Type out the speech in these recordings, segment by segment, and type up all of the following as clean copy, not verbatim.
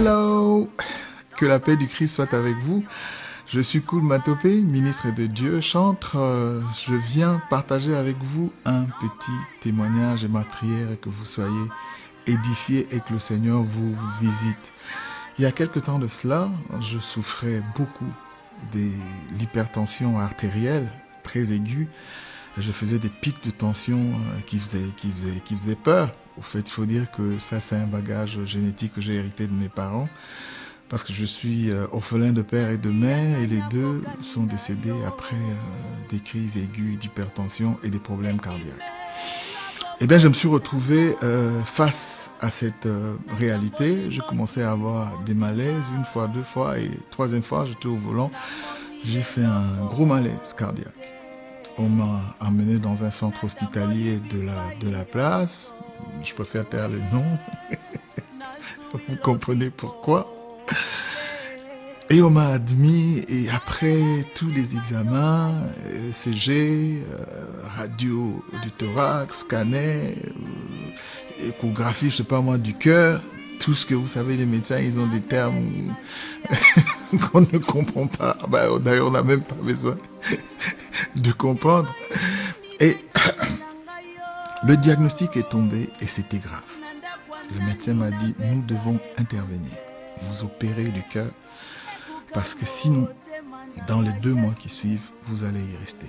Hello! Que la paix du Christ soit avec vous. Je suis Koul Matopé, ministre de Dieu, chantre. Je viens partager avec vous un petit témoignage et ma prière est que vous soyez édifiés et que le Seigneur vous visite. Il y a quelque temps de cela, je souffrais beaucoup de l'hypertension artérielle très aiguë. Je faisais des pics de tension qui faisaient peur. Au fait, il faut dire que ça, c'est un bagage génétique que j'ai hérité de mes parents. Parce que je suis orphelin de père et de mère et les deux sont décédés après des crises aiguës d'hypertension et des problèmes cardiaques. Eh bien, je me suis retrouvé face à cette réalité. J'ai commencé à avoir des malaises une fois, deux fois et troisième fois, j'étais au volant. J'ai fait un gros malaise cardiaque. On m'a emmené dans un centre hospitalier de la place. Je préfère taire le nom. Vous comprenez pourquoi. Et on m'a admis, et après tous les examens, ECG, radio du thorax, scanner, échographie, je sais pas moi, du cœur, tout ce que vous savez, les médecins, ils ont des termes qu'on ne comprend pas. D'ailleurs, on n'a même pas besoin de comprendre. Et le diagnostic est tombé et c'était grave. Le médecin m'a dit, nous devons intervenir, vous opérer du cœur, parce que sinon, dans les 2 mois qui suivent, vous allez y rester.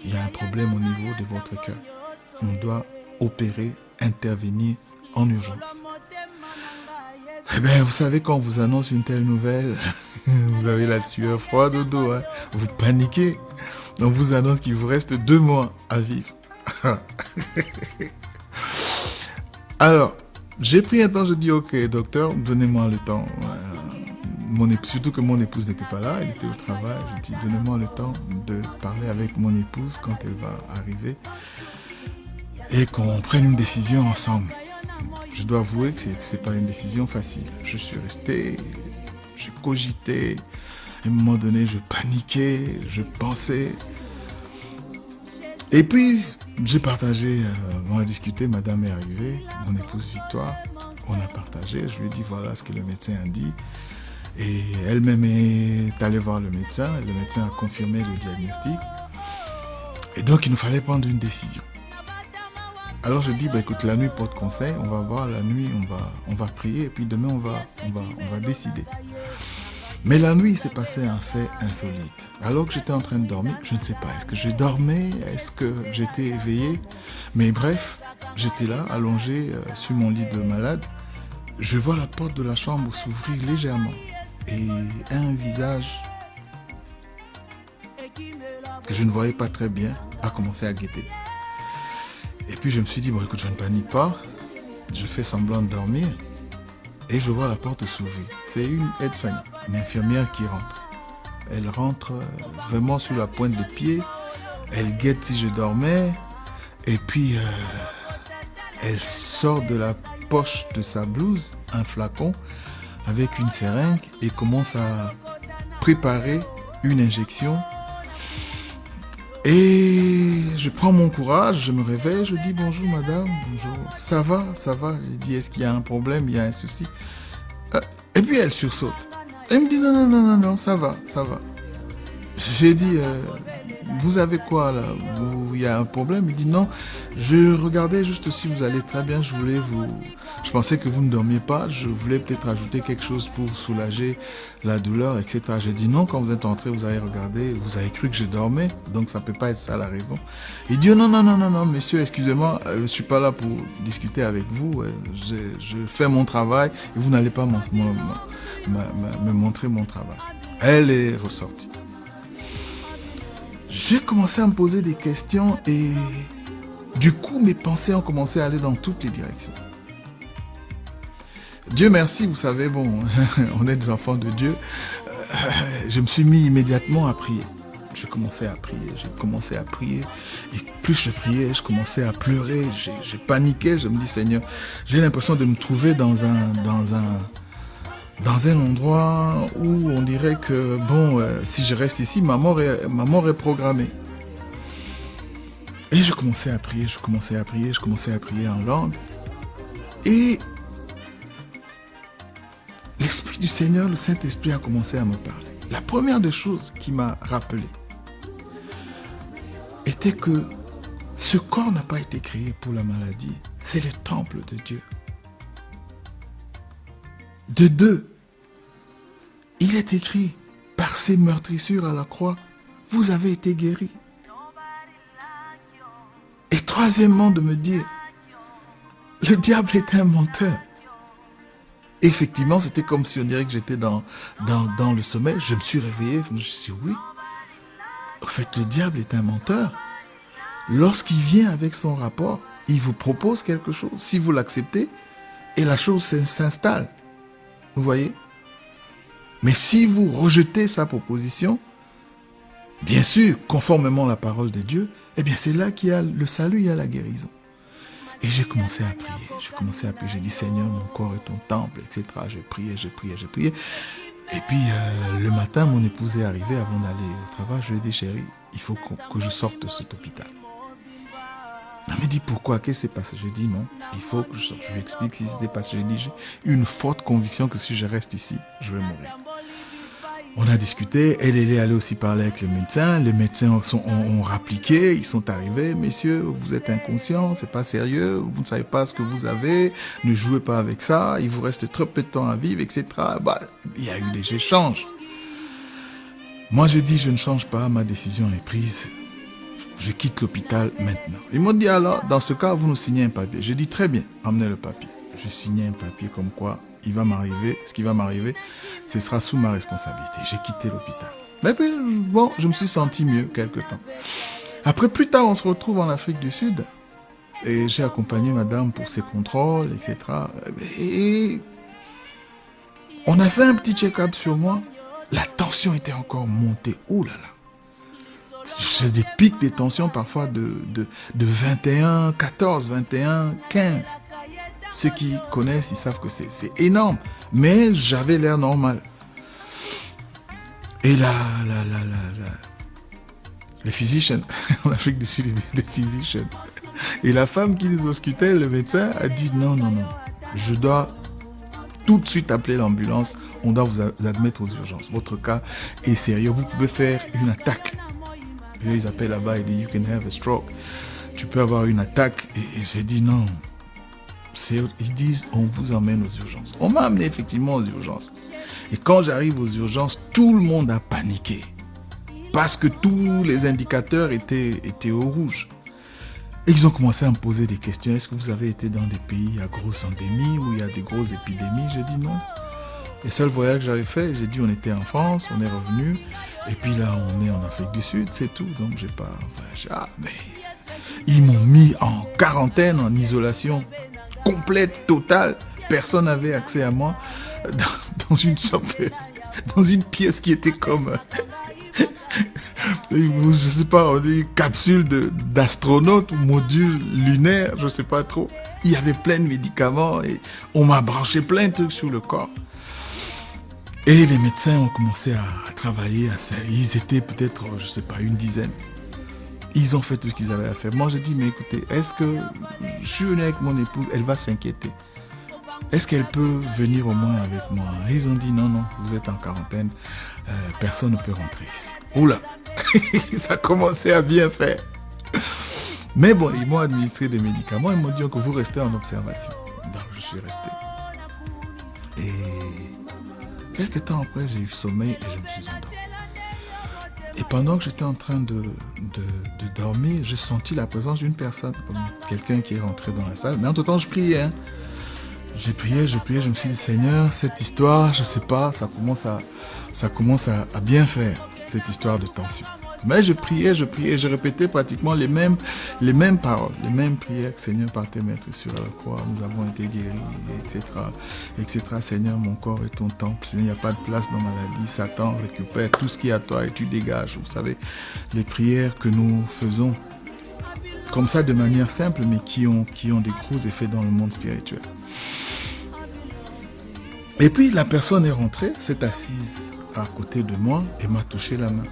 Il y a un problème au niveau de votre cœur. On doit opérer, intervenir en urgence. Eh bien, vous savez, quand on vous annonce une telle nouvelle, vous avez la sueur froide au dos, hein, vous paniquez. On vous annonce qu'il vous reste 2 mois à vivre. Alors, j'ai pris un temps, je dis, ok, docteur, donnez-moi le temps. Surtout que mon épouse n'était pas là, elle était au travail. Je dis, donnez-moi le temps de parler avec mon épouse quand elle va arriver et qu'on prenne une décision ensemble. Je dois avouer que ce n'est pas une décision facile. Je suis resté, j'ai cogité. À un moment donné, je paniquais, je pensais. Et puis, j'ai partagé, on a discuté, madame est arrivée, mon épouse Victoire, on a partagé, je lui ai dit voilà ce que le médecin a dit. Et elle-même est allée voir le médecin a confirmé le diagnostic. Et donc, il nous fallait prendre une décision. Alors, je dis, écoute, la nuit porte conseil, on va voir, la nuit, on va prier, et puis demain, on va décider. Mais la nuit, il s'est passé un fait insolite. Alors que j'étais en train de dormir, je ne sais pas, est-ce que je dormais, est-ce que j'étais éveillé? Mais bref, j'étais là, allongé sur mon lit de malade. Je vois la porte de la chambre s'ouvrir légèrement. Et un visage que je ne voyais pas très bien a commencé à guetter. Et puis je me suis dit, écoute, je ne panique pas. Je fais semblant de dormir. Et je vois la porte s'ouvrir. C'est une aide-soignante, une infirmière qui rentre. Elle rentre vraiment sur la pointe des pieds. Elle guette si je dormais. Et puis, elle sort de la poche de sa blouse un flacon avec une seringue et commence à préparer une injection. Et je prends mon courage, je me réveille, je dis bonjour madame, bonjour, ça va. Je dis est-ce qu'il y a un problème, il y a un souci. Et puis elle sursaute. Elle me dit non, ça va. J'ai dit vous avez quoi là, il y a un problème? Il dit non, je regardais juste si vous allez très bien, je pensais que vous ne dormiez pas, je voulais peut-être ajouter quelque chose pour soulager la douleur, etc. J'ai dit non, quand vous êtes entré, vous avez regardé, vous avez cru que je dormais, donc ça ne peut pas être ça la raison. Il dit non, monsieur, excusez-moi, je ne suis pas là pour discuter avec vous, je fais mon travail et vous n'allez pas me montrer mon travail. Elle est ressortie. J'ai commencé à me poser des questions et du coup, mes pensées ont commencé à aller dans toutes les directions. Dieu merci, vous savez, on est des enfants de Dieu. Je me suis mis immédiatement à prier. J'ai commencé à prier. Et plus je priais, je commençais à pleurer. J'ai paniqué, je me dis, Seigneur, j'ai l'impression de me trouver dans un endroit où on dirait que, si je reste ici, ma mort est programmée. Et je commençais à prier en langue. Et l'Esprit du Seigneur, le Saint-Esprit a commencé à me parler. La première des choses qui m'a rappelé était que ce corps n'a pas été créé pour la maladie. C'est le temple de Dieu. De deux, il est écrit, par ses meurtrissures à la croix, vous avez été guéris. Et troisièmement, de me dire, le diable est un menteur. Effectivement, c'était comme si on dirait que j'étais dans le sommeil. Je me suis réveillé, je me suis dit, oui, en fait, le diable est un menteur. Lorsqu'il vient avec son rapport, il vous propose quelque chose. Si vous l'acceptez, et la chose s'installe. Vous voyez? Mais si vous rejetez sa proposition, bien sûr, conformément à la parole de Dieu, eh bien c'est là qu'il y a le salut, il y a la guérison. Et j'ai commencé à prier. J'ai dit, Seigneur, mon corps est ton temple, etc. J'ai prié. Et puis, le matin, mon épouse est arrivée avant d'aller au travail. Je lui ai dit, chérie, il faut que je sorte de cet hôpital. Elle m'a dit, pourquoi? Qu'est-ce qui s'est passé? J'ai dit, non, il faut que je sorte. Je lui explique ce qui s'était passé. J'ai dit, j'ai une forte conviction que si je reste ici, je vais mourir. On a discuté, elle est allée aussi parler avec les médecins ont rappliqué, ils sont arrivés, messieurs, vous êtes inconscients, c'est pas sérieux, vous ne savez pas ce que vous avez, ne jouez pas avec ça, il vous reste trop peu de temps à vivre, etc. Il y a eu des échanges. Moi, j'ai dit, je ne change pas, ma décision est prise, je quitte l'hôpital maintenant. Ils m'ont dit, alors, dans ce cas, vous nous signez un papier. J'ai dit, très bien, emmenez le papier. Je signais un papier comme quoi, ce qui va m'arriver, ce sera sous ma responsabilité. J'ai quitté l'hôpital. Mais puis, bon, je me suis senti mieux quelque temps. Après, plus tard, on se retrouve en Afrique du Sud. Et j'ai accompagné madame pour ses contrôles, etc. Et on a fait un petit check-up sur moi. La tension était encore montée. Ouh là là. C'est des pics de tension parfois de 21, 14, 21, 15. Ceux qui connaissent, ils savent que c'est énorme. Mais j'avais l'air normal. Et les physicians, en Afrique du Sud, des physicians. Et la femme qui nous auscultait, le médecin, a dit non, je dois tout de suite appeler l'ambulance. On doit vous admettre aux urgences. Votre cas est sérieux. Vous pouvez faire une attaque. Et ils appellent là-bas, ils disent you can have a stroke. Tu peux avoir une attaque. Et j'ai dit non. Ils disent, on vous emmène aux urgences. On m'a amené effectivement aux urgences. Et quand j'arrive aux urgences, tout le monde a paniqué. Parce que tous les indicateurs étaient au rouge. Et ils ont commencé à me poser des questions. Est-ce que vous avez été dans des pays à grosse endémie, où il y a des grosses épidémies? J'ai dit non. Le seul voyage que j'avais fait, j'ai dit on était en France, on est revenu. Et puis là, on est en Afrique du Sud, c'est tout. Donc j'ai pas... mais ils m'ont mis en quarantaine, en isolation complète, totale. Personne n'avait accès à moi dans une sorte dans une pièce qui était comme je sais pas, on dit capsule d'astronaute ou module lunaire, je sais pas trop. Il y avait plein de médicaments et on m'a branché plein de trucs sur le corps. Et les médecins ont commencé à travailler à ça. Ils étaient peut-être, je sais pas, une dizaine. Ils ont fait tout ce qu'ils avaient à faire. Moi, j'ai dit, mais écoutez, est-ce que je suis venu avec mon épouse, elle va s'inquiéter. Est-ce qu'elle peut venir au moins avec moi? Et ils ont dit, non, vous êtes en quarantaine, personne ne peut rentrer ici. Oula, ça commençait à bien faire. Mais bon, ils m'ont administré des médicaments, ils m'ont dit que vous restez en observation. Donc, je suis resté. Et quelques temps après, j'ai eu sommeil et je me suis endormi. Et pendant que j'étais en train de dormir, j'ai senti la présence d'une personne, comme quelqu'un qui est rentré dans la salle. Mais entre-temps, je priais. Hein. J'ai prié, je me suis dit, Seigneur, cette histoire, je ne sais pas, ça commence à bien faire, cette histoire de tension. Mais je priais, je répétais pratiquement les mêmes paroles, les mêmes prières. Seigneur, par tes maîtres sur la croix, nous avons été guéris, etc. Seigneur, mon corps est ton temple. Seigneur, il n'y a pas de place dans ma maladie. Satan récupère tout ce qui est à toi et tu dégages. Vous savez, les prières que nous faisons comme ça de manière simple, mais qui ont des gros effets dans le monde spirituel. Et puis la personne est rentrée, s'est assise à côté de moi et m'a touché la main.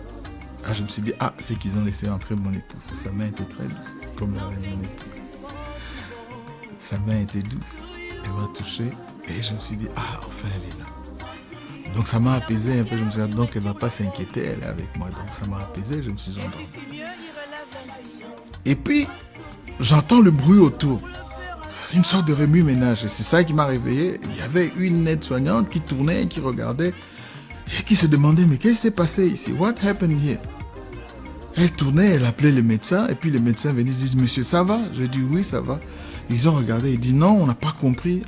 Je me suis dit, c'est qu'ils ont laissé entrer mon épouse. Sa main était très douce, comme la main de mon épouse. Sa main était douce, elle m'a touché et je me suis dit, enfin elle est là. Donc ça m'a apaisé un peu. Je me suis dit, donc elle ne va pas s'inquiéter, elle est avec moi. Donc ça m'a apaisé, je me suis endormi. Et puis, j'entends le bruit autour. Une sorte de remue-ménage. Et c'est ça qui m'a réveillé. Il y avait une aide-soignante qui tournait, qui regardait, et qui se demandait, mais qu'est-ce qui s'est passé ici? What happened here? Elle tournait, elle appelait les médecins, et puis les médecins venaient et disent, monsieur, ça va? J'ai dit, oui, ça va. Ils ont regardé, ils disent, non, on n'a pas compris.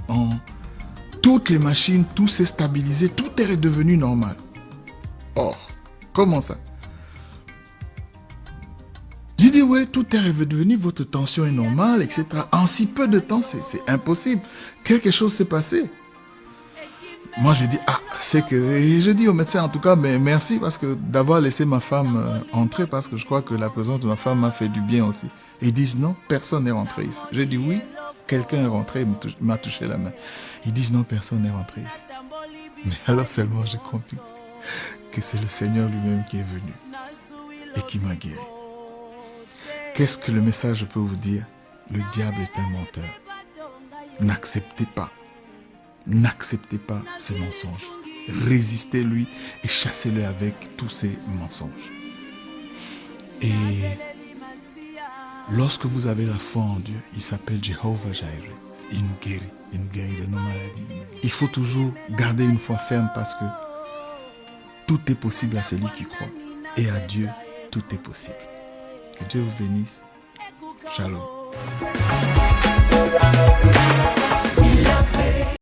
Toutes les machines, tout s'est stabilisé, tout est redevenu normal. Or, comment ça? J'ai dit, oui, tout est redevenu, votre tension est normale, etc. En si peu de temps, c'est impossible. Quelque chose s'est passé. Moi, j'ai dit, ah, c'est que... Et je dis au médecin, en tout cas, mais merci parce que d'avoir laissé ma femme entrer, parce que je crois que la présence de ma femme m'a fait du bien aussi. Et ils disent, non, personne n'est rentré ici. J'ai dit, oui, quelqu'un est rentré, il m'a touché la main. Ils disent, non, personne n'est rentré ici. Mais alors seulement, j'ai compris que c'est le Seigneur lui-même qui est venu et qui m'a guéri. Qu'est-ce que le message peut vous dire? Le diable est un menteur. N'acceptez pas ces mensonges. Résistez-lui et chassez-le avec tous ces mensonges. Et lorsque vous avez la foi en Dieu, il s'appelle Jehovah Jireh. Il nous guérit de nos maladies. Il faut toujours garder une foi ferme parce que tout est possible à celui qui croit. Et à Dieu, tout est possible. Que Dieu vous bénisse. Shalom.